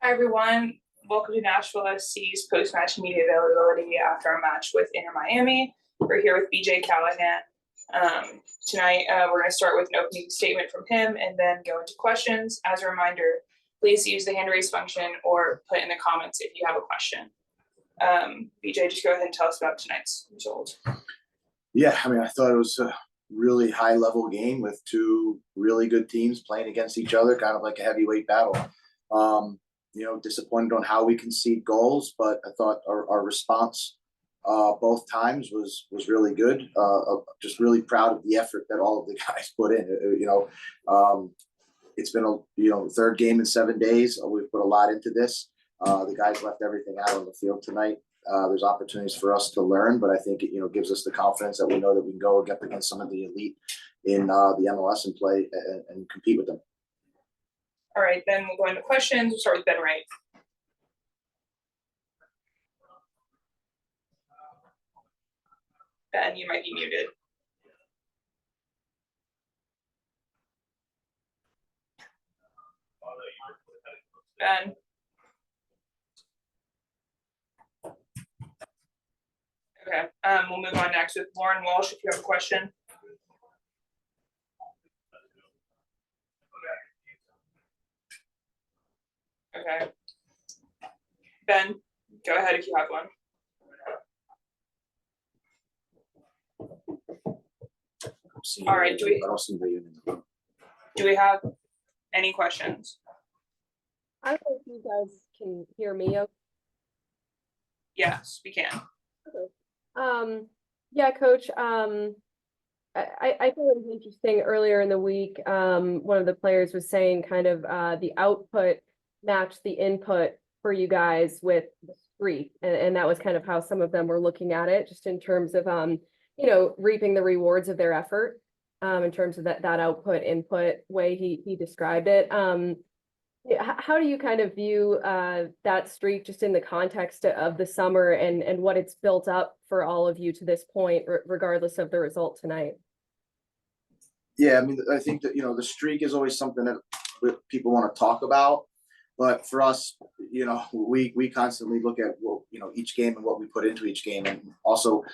Hi, everyone. Welcome to Nashville SC's post-match media availability after our match with Inter Miami. We're here with BJ Callaghan. Tonight, we're going to start with an opening statement from him and then go into questions. As a reminder, please use the hand raise function or put in the comments if you have a question. BJ, just go ahead and tell us about tonight's result. Yeah, I thought it was a really high-level game with two really good teams playing against each other, kind of like a heavyweight battle. Disappointed on how we concede goals, but I thought our response both times was really good. Just really proud of the effort that all of the guys put in. It's been a third game in 7 days. We've put a lot into this. The guys left everything out on the field tonight. There's opportunities for us to learn, but I think it gives us the confidence that we know that we can go up against some of the elite in the MLS and play and compete with them. All right, then we'll go into questions. We'll start with Ben Wright. Ben, you might be muted. Ben. Okay, we'll move on next with Lauren Walsh if you have a question. Okay. Ben, go ahead if you have one. All right, do we have any questions? I don't know if you guys can hear me. Yes, we can. Okay. Yeah, Coach. I thought it was interesting earlier in the week. One of the players was saying kind of the output matched the input for you guys with the streak, and that was kind of how some of them were looking at it, just in terms of reaping the rewards of their effort, in terms of that output input way he described it. How do you kind of view that streak just in the context of the summer and what it's built up for all of you to this point, regardless of the result tonight? Yeah, I think that the streak is always something that people want to talk about. But for us, we constantly look at each game and what we put into each game. And also,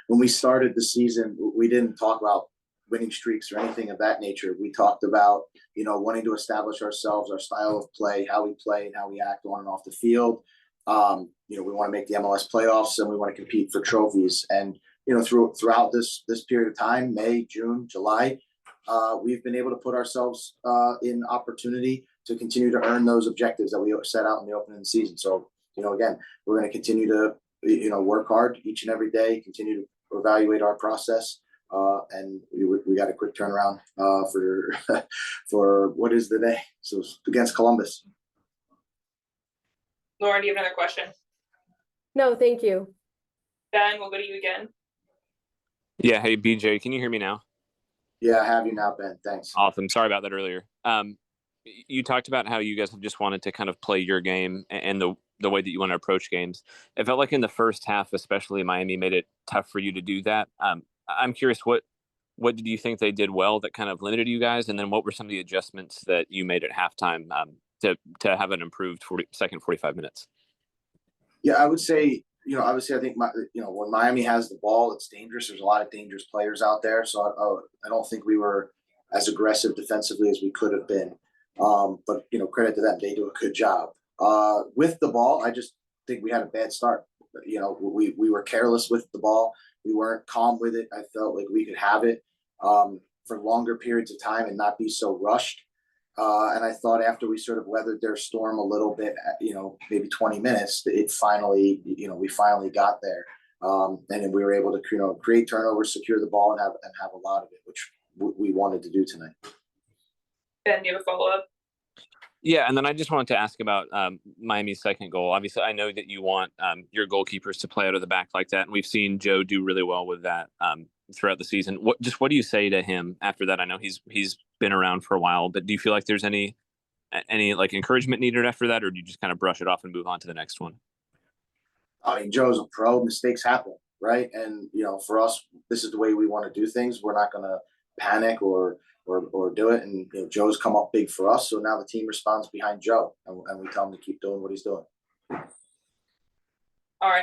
when we started the season, we didn't talk about winning streaks or anything of that nature. We talked about, wanting to establish ourselves, our style of play, how we play and how we act on and off the field. We want to make the MLS playoffs and we want to compete for trophies. And, throughout this period of time, May, June, July, we've been able to put ourselves in opportunity to continue to earn those objectives that we set out in the opening of the season. So, again, we're going to continue to, work hard each and every day, continue to evaluate our process. And we got a quick turnaround for what is the day? So against Columbus. Lauren, do you have another question? No, thank you. Ben, we'll go to you again. Yeah. Hey, BJ, can you hear me now? Yeah, I have you now, Ben. Thanks. Awesome. Sorry about that earlier. You talked about how you guys have just wanted to kind of play your game and the way that you want to approach games. It felt like in the first half, especially Miami, made it tough for you to do that. I'm curious, what did you think they did well that kind of limited you guys? And then what were some of the adjustments that you made at halftime to have an improved second 45 minutes? Yeah, I would say, obviously I think, when Miami has the ball, it's dangerous. There's a lot of dangerous players out there. So I don't think we were as aggressive defensively as we could have been. But, credit to them. They do a good job. With the ball, I just think we had a bad start. We were careless with the ball. We weren't calm with it. I felt like we could have it for longer periods of time and not be so rushed. And I thought after we sort of weathered their storm a little bit, maybe 20 minutes, we finally got there. And then we were able to, create turnovers, secure the ball, and have a lot of it, which we wanted to do tonight. Ben, do you have a follow-up? Yeah, and then I just wanted to ask about Miami's second goal. Obviously, I know that you want your goalkeepers to play out of the back like that, and we've seen Joe do really well with that throughout the season. What do you say to him after that? I know he's been around for a while, but do you feel like there's any like encouragement needed after that, or do you just kind of brush it off and move on to the next one? Joe's a pro. Mistakes happen, right? And for us, this is the way we want to do things. We're not going to panic or or do it. And Joe's come up big for us, so now the team responds behind Joe, and we tell him to keep doing what he's doing.